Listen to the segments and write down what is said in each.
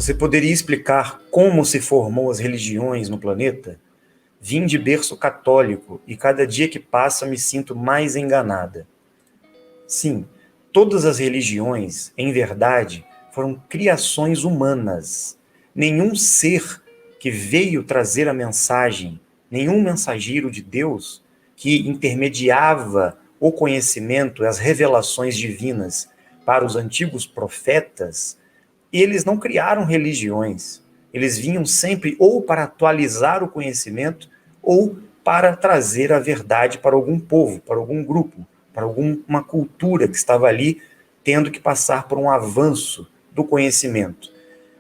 Você poderia explicar como se formou as religiões no planeta? Vim de berço católico e cada dia que passa me sinto mais enganada. Sim, todas as religiões, em verdade, foram criações humanas. Nenhum ser que veio trazer a mensagem, nenhum mensageiro de Deus que intermediava o conhecimento, as revelações divinas para os antigos profetas, eles não criaram religiões. Eles vinham sempre ou para atualizar o conhecimento ou para trazer a verdade para algum povo, para algum grupo, para alguma cultura que estava ali tendo que passar por um avanço do conhecimento.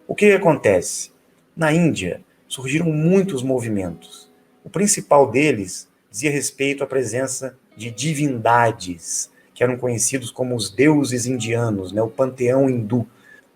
O que acontece? Na Índia surgiram muitos movimentos. O principal deles dizia respeito à presença de divindades, que eram conhecidos como os deuses indianos, né, o panteão hindu.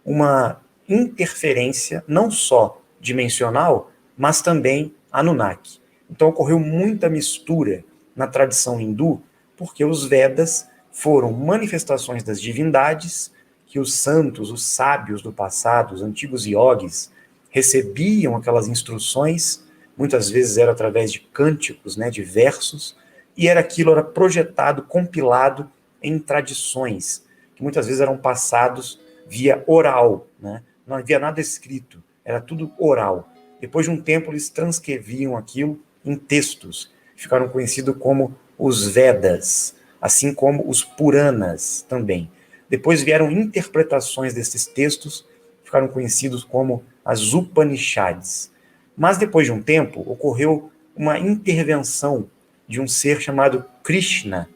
Uma interferência não só dimensional, mas também Anunnaki. Então ocorreu muita mistura na tradição hindu, porque os Vedas foram manifestações das divindades que os santos, os sábios do passado, os antigos yogis, recebiam aquelas instruções, muitas vezes era através de cânticos, né, de versos, e aquilo era projetado, compilado em tradições, que muitas vezes eram passados via oral, né? Não havia nada escrito, era tudo oral. Depois de um tempo, eles transcreviam aquilo em textos, ficaram conhecidos como os Vedas, assim como os Puranas também. Depois vieram interpretações desses textos, ficaram conhecidos como as Upanishads. Mas depois de um tempo, ocorreu uma intervenção de um ser chamado Krishna,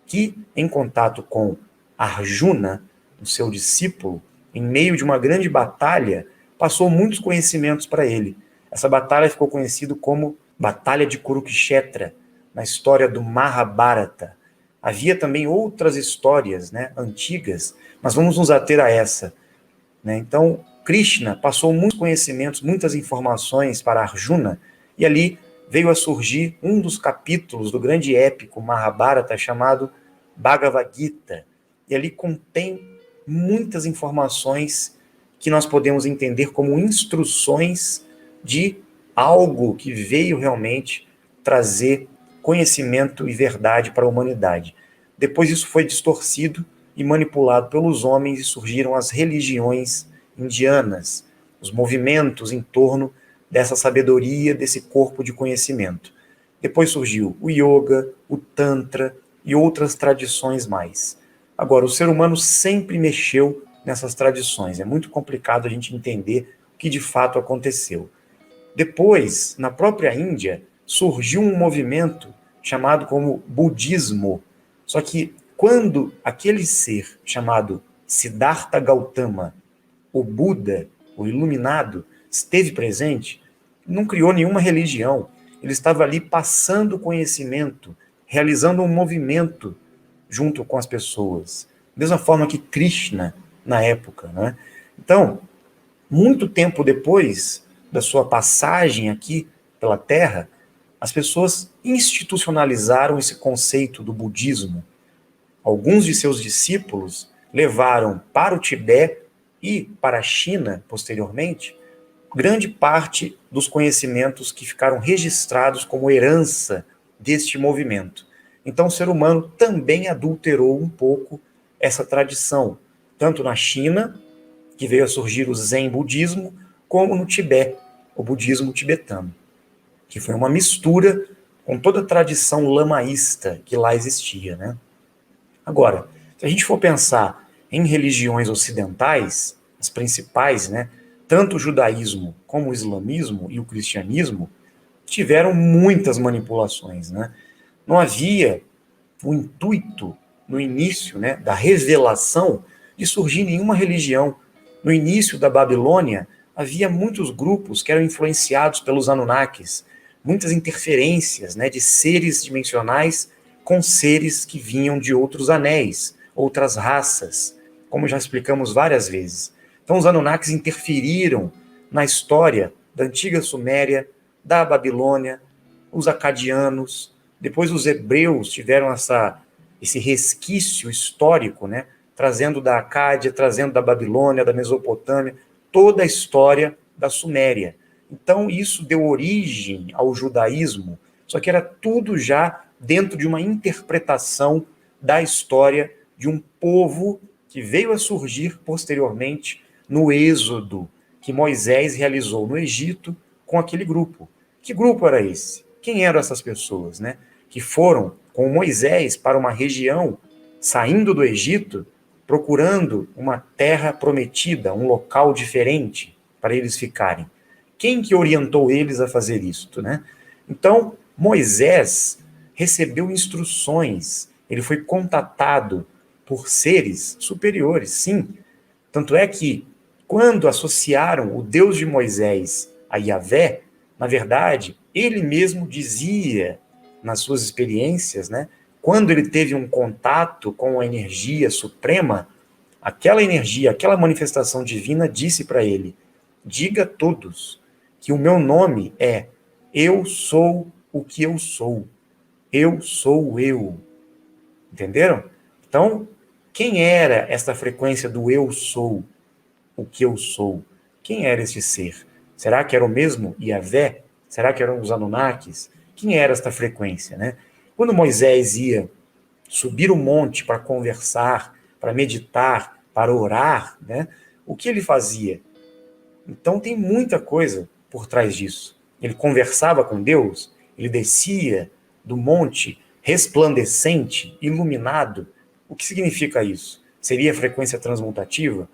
que, em contato com Arjuna, o seu discípulo, em meio de uma grande batalha, passou muitos conhecimentos para ele. Essa batalha ficou conhecida como Batalha de Kurukshetra, na história do Mahabharata. Havia também outras histórias, né, antigas, mas vamos nos ater a essa. Né? Então, Krishna passou muitos conhecimentos, muitas informações para Arjuna, e ali veio a surgir um dos capítulos do grande épico Mahabharata chamado Bhagavad Gita. E ali contém muitas informações que nós podemos entender como instruções de algo que veio realmente trazer conhecimento e verdade para a humanidade. Depois isso foi distorcido e manipulado pelos homens e surgiram as religiões indianas, os movimentos em torno dessa sabedoria, desse corpo de conhecimento. Depois surgiu o yoga, o tantra e outras tradições mais. Agora, o ser humano sempre mexeu nessas tradições. É muito complicado a gente entender o que de fato aconteceu. Depois, na própria Índia, surgiu um movimento chamado como budismo. Só que quando aquele ser chamado Siddhartha Gautama, o Buda, o iluminado, esteve presente, não criou nenhuma religião. Ele estava ali passando conhecimento, realizando um movimento junto com as pessoas. Da mesma forma que Krishna, na época. Né? Então, muito tempo depois da sua passagem aqui pela Terra, as pessoas institucionalizaram esse conceito do budismo. Alguns de seus discípulos levaram para o Tibete e para a China, posteriormente, grande parte dos conhecimentos que ficaram registrados como herança deste movimento. Então, o ser humano também adulterou um pouco essa tradição, tanto na China, que veio a surgir o Zen budismo, como no Tibete, o budismo tibetano, que foi uma mistura com toda a tradição lamaísta que lá existia, né? Agora, se a gente for pensar em religiões ocidentais, as principais, né, tanto o judaísmo como o islamismo e o cristianismo tiveram muitas manipulações, né? Não havia o intuito no início, né, da revelação de surgir nenhuma religião. No início da Babilônia, havia muitos grupos que eram influenciados pelos Anunnakis, muitas interferências, né, de seres dimensionais com seres que vinham de outros anéis, outras raças, como já explicamos várias vezes. Então os Anunnakis interferiram na história da antiga Suméria, da Babilônia, os acadianos, depois os hebreus tiveram esse resquício histórico, né, trazendo da Acádia, trazendo da Babilônia, da Mesopotâmia, toda a história da Suméria. Então, isso deu origem ao judaísmo, só que era tudo já dentro de uma interpretação da história de um povo que veio a surgir posteriormente no êxodo que Moisés realizou no Egito com aquele grupo. Que grupo era esse? Quem eram essas pessoas, né? Que foram com Moisés para uma região, saindo do Egito, procurando uma terra prometida, um local diferente para eles ficarem. Quem que orientou eles a fazer isto, né? Então, Moisés recebeu instruções, ele foi contatado por seres superiores, sim. Tanto é que, quando associaram o Deus de Moisés a Yahvé, na verdade, ele mesmo dizia, nas suas experiências, né, quando ele teve um contato com a energia suprema, aquela energia, aquela manifestação divina disse para ele: diga a todos que o meu nome é Eu sou o que eu sou. Eu sou eu. Entenderam? Então, quem era esta frequência do eu sou o que eu sou? Quem era este ser? Será que era o mesmo Yahvé? Será que eram os Anunnakis? Quem era esta frequência, né? Quando Moisés ia subir o monte para conversar, para meditar, para orar, né? O que ele fazia? Então tem muita coisa por trás disso. Ele conversava com Deus, ele descia do monte resplandecente, iluminado. O que significa isso? Seria a frequência transmutativa?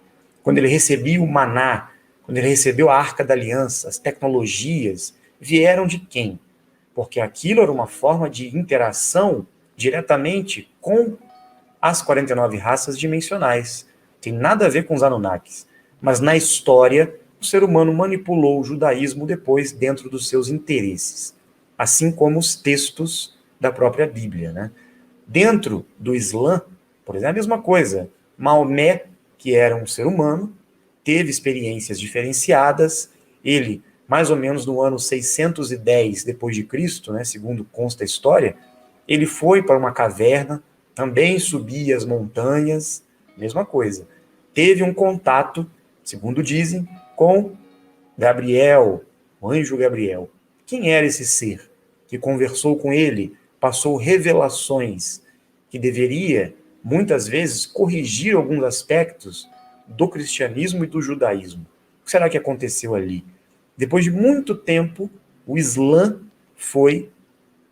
Quando ele recebia o maná, quando ele recebeu a Arca da Aliança, as tecnologias vieram de quem? Porque aquilo era uma forma de interação diretamente com as 49 raças dimensionais. Tem nada a ver com os Anunnakis. Mas na história, o ser humano manipulou o judaísmo depois dentro dos seus interesses, assim como os textos da própria Bíblia, né? Dentro do Islã, por exemplo, a mesma coisa. Maomé, que era um ser humano, teve experiências diferenciadas. Ele, mais ou menos no ano 610 depois de Cristo, né, segundo consta a história, ele foi para uma caverna, também subia as montanhas, mesma coisa. Teve um contato, segundo dizem, com Gabriel, o anjo Gabriel. Quem era esse ser que conversou com ele, passou revelações que deveria, muitas vezes, corrigir alguns aspectos do cristianismo e do judaísmo? O que será que aconteceu ali? Depois de muito tempo, o Islã foi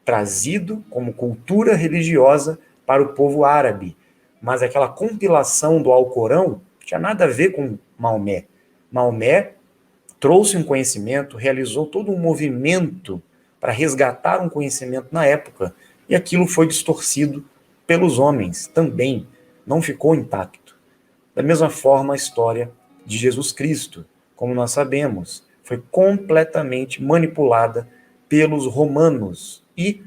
trazido como cultura religiosa para o povo árabe, mas aquela compilação do Alcorão não tinha nada a ver com Maomé. Maomé trouxe um conhecimento, realizou todo um movimento para resgatar um conhecimento na época, e aquilo foi distorcido pelos homens também, não ficou intacto. Da mesma forma, a história de Jesus Cristo, como nós sabemos, foi completamente manipulada pelos romanos e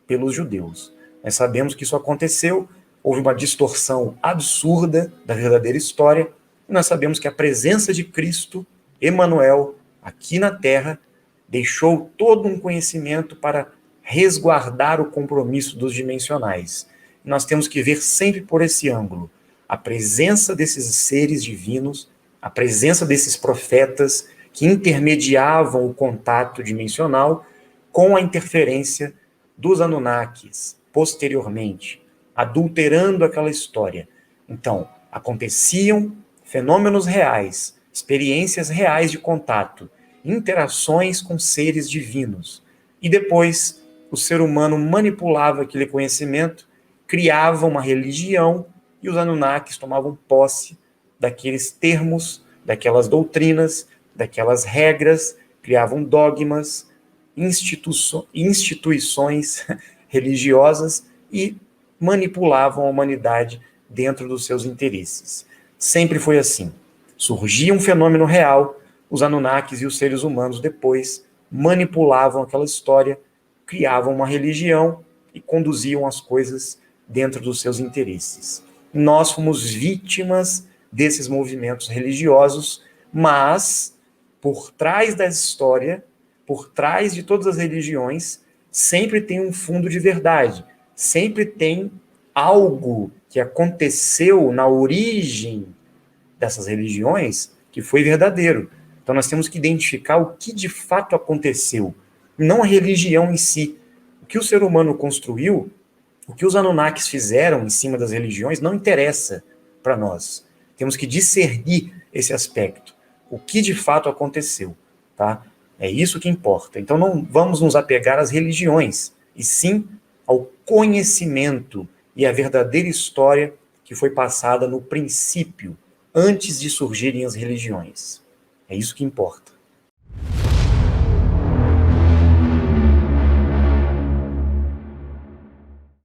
pelos judeus. Nós sabemos que isso aconteceu, houve uma distorção absurda da verdadeira história, e nós sabemos que a presença de Cristo, Emanuel, aqui na Terra, deixou todo um conhecimento para resguardar o compromisso dos dimensionais. E nós temos que ver sempre por esse ângulo. A presença desses seres divinos, a presença desses profetas que intermediavam o contato dimensional com a interferência dos Anunnakis, posteriormente, adulterando aquela história. Então, aconteciam fenômenos reais, experiências reais de contato, interações com seres divinos. E depois, o ser humano manipulava aquele conhecimento, criava uma religião, e os Anunnakis tomavam posse daqueles termos, daquelas doutrinas, daquelas regras, criavam dogmas, instituições religiosas e manipulavam a humanidade dentro dos seus interesses. Sempre foi assim. Surgia um fenômeno real, os Anunnakis e os seres humanos depois manipulavam aquela história, criavam uma religião e conduziam as coisas dentro dos seus interesses. Nós fomos vítimas desses movimentos religiosos, mas por trás da história, por trás de todas as religiões, sempre tem um fundo de verdade, sempre tem algo que aconteceu na origem dessas religiões que foi verdadeiro. Então nós temos que identificar o que de fato aconteceu, não a religião em si. O que o ser humano construiu, o que os Anunnakis fizeram em cima das religiões, não interessa para nós. Temos que discernir esse aspecto, o que de fato aconteceu, tá? É isso que importa. Então não vamos nos apegar às religiões, e sim ao conhecimento e à verdadeira história que foi passada no princípio, antes de surgirem as religiões. É isso que importa.